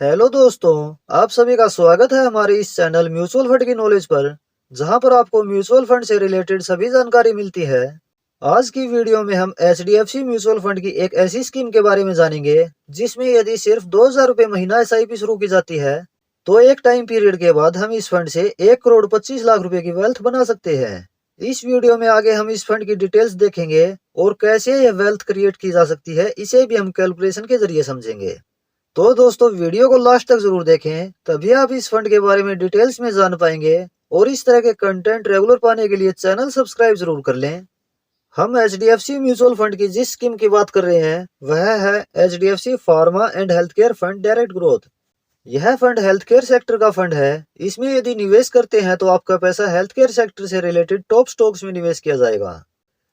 Hello दोस्तों, आप सभी का स्वागत है हमारे इस चैनल म्यूचुअल फंड की नॉलेज पर, जहां पर आपको म्यूचुअल फंड से रिलेटेड सभी जानकारी मिलती है। आज की वीडियो में हम HDFC म्यूचुअल फंड की एक ऐसी स्कीम के बारे में जानेंगे जिसमें यदि सिर्फ 2,000 रुपये महीना SIP शुरू की जाती है तो एक टाइम पीरियड के बाद हम इस फंड से 1,25,00,000 रुपए की वेल्थ बना सकते हैं। इस वीडियो में आगे हम इस फंड की डिटेल्स देखेंगे और कैसे यह वेल्थ क्रिएट की जा सकती है इसे भी हम कैलकुलेशन के जरिए समझेंगे। तो दोस्तों वीडियो को लास्ट तक जरूर देखें, तभी आप इस फंड के बारे में डिटेल्स में जान पाएंगे और इस तरह के कंटेंट रेगुलर पाने के लिए चैनल सब्सक्राइब जरूर कर लें। हम HDFC म्यूचुअल फंड की जिस स्कीम की बात कर रहे हैं वह है HDFC pharma and health care fund direct growth. यह फंड हेल्थ केयर सेक्टर का फंड है। इसमें यदि निवेश करते हैं तो आपका पैसा हेल्थ केयर सेक्टर से रिलेटेड टॉप स्टॉक्स में निवेश किया जाएगा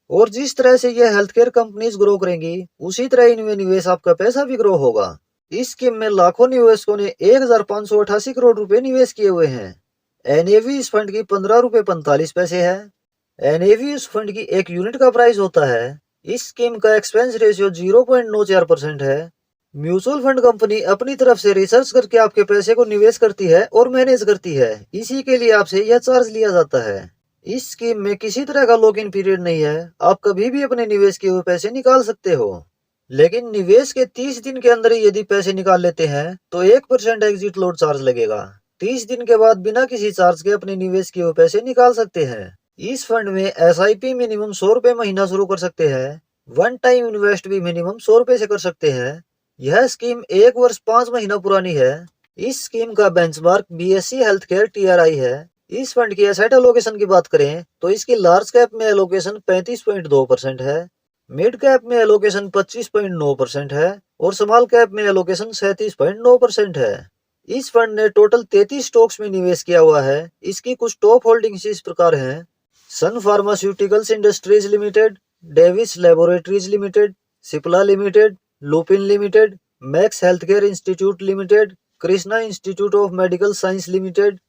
और जिस तरह से यह हेल्थ केयर कंपनीज ग्रो करेंगी उसी तरह इनमें निवेश आपका पैसा भी ग्रो होगा। इस स्कीम में लाखों निवेशकों ने 1,588 करोड़ रुपए निवेश किए हुए हैं। एनएवी इस फंड की 15 रुपए 45 पैसे है। एनएवी इस फंड की एक यूनिट का प्राइस होता है। इस स्कीम का एक्सपेंस रेशियो 0.94% है। म्यूचुअल फंड कंपनी अपनी तरफ से रिसर्च करके आपके पैसे को निवेश करती है और मैनेज करती है। इसी के लिए आपसे यह चार्ज लिया जाता है। इस स्कीम में किसी तरह का लॉक इन पीरियड नहीं है। आप कभी भी अपने निवेश किए हुए पैसे निकाल सकते हो, लेकिन निवेश के 30 दिन के अंदर ही यदि पैसे निकाल लेते हैं तो 1% एग्जिट लोड चार्ज लगेगा। 30 दिन के बाद बिना किसी चार्ज के अपने निवेश किए हुए पैसे निकाल सकते हैं। इस फंड में SIP मिनिमम 100 रुपए महीना शुरू कर सकते हैं। वन टाइम इन्वेस्ट भी मिनिमम 100 रुपए से कर सकते हैं। यह स्कीम 1 वर्ष 5 महीना पुरानी है। इस स्कीम का benchmark BSE health care TRI है। इस फंड की एसेट एलोकेशन की बात करें तो इसकी लार्ज कैप में एलोकेशन 35.2% है, मिड कैप में एलोकेशन 25.9% है और स्मॉल कैप में एलोकेशन 37.9% है। इस फंड ने टोटल 33 स्टॉक्स में निवेश किया हुआ है। इसकी कुछ टॉप होल्डिंग्स इस प्रकार हैं: Sun Pharmaceuticals Industries Limited, Divi's Laboratories Limited, Cipla Limited, Lupin Limited, Max Health Care Institute Limited, Krishna Institute of Medical Science Limited,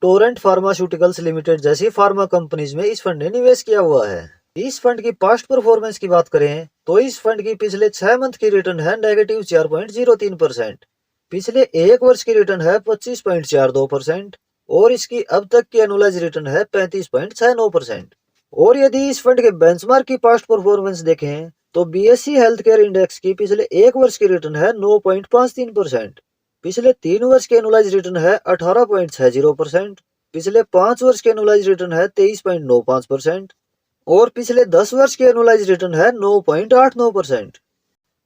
Torrent Pharmaceuticals Limited जैसी फार्मा कंपनीज में इस फंड ने निवेश किया हुआ है। इस फंड की पास्ट परफॉर्मेंस की बात करें तो इस फंड की पिछले 6 मंथ की रिटर्न है -4.03%, पिछले 1 वर्ष की रिटर्न है 25.42% और इसकी अब तक की एनुअलाइज रिटर्न है 35.69%। और यदि इस फंड के बेंचमार्क की पास्ट परफॉर्मेंस देखें तो BSE हेल्थ केयर इंडेक्स की पिछले 1 वर्ष की रिटर्न है 9.53%, पिछले 3 वर्ष की एनुअलाइज रिटर्न है 18.60%, पिछले 5 वर्ष की एनुअलाइज रिटर्न है 23.95% और पिछले 10 वर्ष की एनुअलाइज रिटर्न है 9.89%।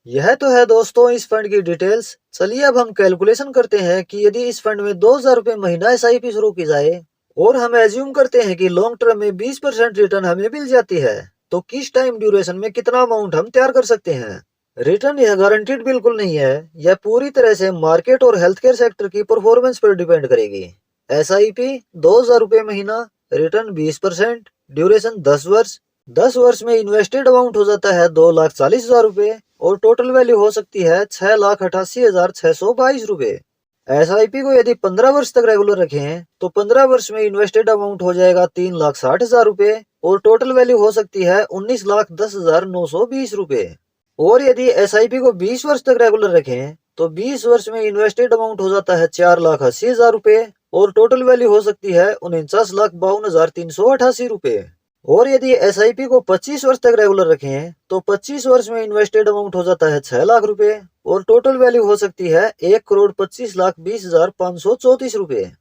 यह तो है दोस्तों इस फंड की डिटेल्स। चलिए अब हम कैलकुलेशन करते हैं कि यदि इस फंड में 2,000 रुपए महीना SIP शुरू की जाए और हम एज्यूम करते हैं कि लॉन्ग टर्म में 20% रिटर्न हमें मिल जाती है, तो किस टाइम ड्यूरेशन में कितना अमाउंट हम तैयार कर सकते हैं। रिटर्न यह गारंटीड बिल्कुल नहीं है। यह पूरी तरह से मार्केट और हेल्थ केयर सेक्टर की परफॉर्मेंस पर डिपेंड करेगी। SIP 2,000 रुपए महीना, रिटर्न 20%, ड्यूरेशन 10 वर्ष। 10 वर्ष में इन्वेस्टेड अमाउंट हो जाता है 2,40,000 रुपए और टोटल वैल्यू हो सकती है 6,88,622 रुपए। SIP को यदि 15 वर्ष तक रेगुलर रखें तो 15 वर्ष में इन्वेस्टेड अमाउंट हो जाएगा 3,60,000 रुपए और टोटल वैल्यू हो सकती है 19,10,920 रुपए। और यदि SIP को 20 वर्ष तक रेगुलर रखें तो 20 वर्ष में इन्वेस्टेड अमाउंट हो जाता है 4,80,000 रुपए और टोटल वैल्यू हो सकती है 49,52,388 रुपए। और यदि SIP को 25 वर्ष तक रेगुलर रखें तो 25 वर्ष में इन्वेस्टेड अमाउंट हो जाता है 6 लाख रुपए और टोटल वैल्यू हो सकती है 1,25,20,534 रुपए।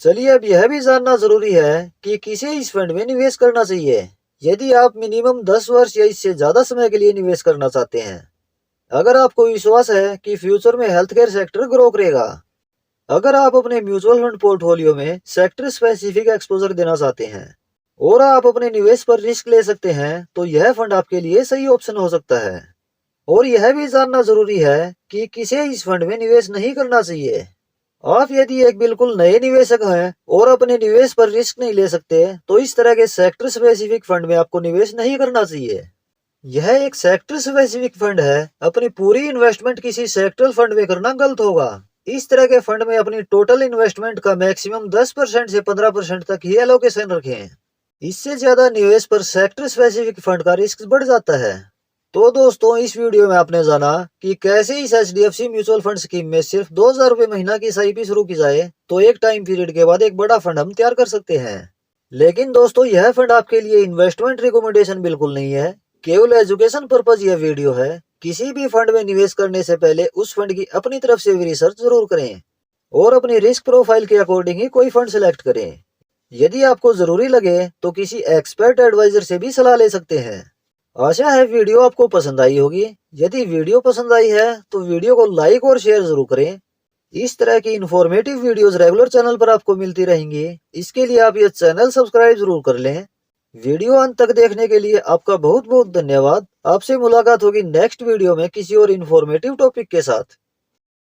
चलिए अब यह भी जानना जरूरी है कि किसे इस फंड में निवेश करना चाहिए यदि आप मिनिमम 10 वर्ष या इससे ज्यादा समय के लिए निवेश करना चाहते हैं। अगर आपको विश्वास है कि फ्यूचर में हेल्थ केयर सेक्टर ग्रो करेगा, अगर आप अपने म्यूचुअल फंड पोर्टफोलियो में सेक्टर स्पेसिफिक एक्सपोजर देना चाहते हैं और आप अपने निवेश पर रिस्क ले सकते हैं, तो यह फंड आपके लिए सही ऑप्शन हो सकता है। और यह भी जानना जरूरी है कि किसे इस फंड में निवेश नहीं करना चाहिए। आप यदि एक बिल्कुल नए निवेशक हैं और अपने निवेश पर रिस्क नहीं ले सकते तो इस तरह के सेक्टर स्पेसिफिक फंड में आपको निवेश नहीं करना चाहिए। यह एक सेक्टर स्पेसिफिक फंड है। अपनी पूरी इन्वेस्टमेंट किसी सेक्टरल फंड में करना गलत होगा। इस तरह के फंड में अपनी टोटल इन्वेस्टमेंट का मैक्सिमम 10% से 15% तक ही एलोकेशन रखें। इससे ज्यादा निवेश पर सेक्टर स्पेसिफिक फंड का रिस्क बढ़ जाता है। तो दोस्तों इस वीडियो में आपने जाना कि कैसे इस HDFC म्यूचुअल फंड स्कीम में सिर्फ 2000 रुपए महीना की SIP शुरू की जाए तो एक टाइम पीरियड के बाद एक बड़ा फंड हम तैयार कर सकते हैं। लेकिन दोस्तों यह फंड आपके लिए इन्वेस्टमेंट रिकमेंडेशन बिल्कुल नहीं है, केवल एजुकेशन पर्पज यह वीडियो है। किसी भी फंड में निवेश करने से पहले उस फंड की अपनी तरफ से भी रिसर्च जरूर करें और अपनी रिस्क प्रोफाइल के अकॉर्डिंग ही कोई फंड सिलेक्ट करें। यदि आपको जरूरी लगे तो किसी एक्सपर्ट एडवाइजर से भी सलाह ले सकते हैं। आशा है वीडियो आपको पसंद आई होगी। यदि वीडियो पसंद आई है तो वीडियो को लाइक और शेयर जरूर करें। इस तरह की इंफॉर्मेटिव वीडियोस रेगुलर चैनल पर आपको मिलती रहेंगी। इसके लिए आप ये चैनल सब्सक्राइब जरूर कर लें। वीडियो अंत तक देखने के लिए आपका बहुत बहुत धन्यवाद। आपसे मुलाकात होगी नेक्स्ट वीडियो में किसी और इंफॉर्मेटिव टॉपिक के साथ।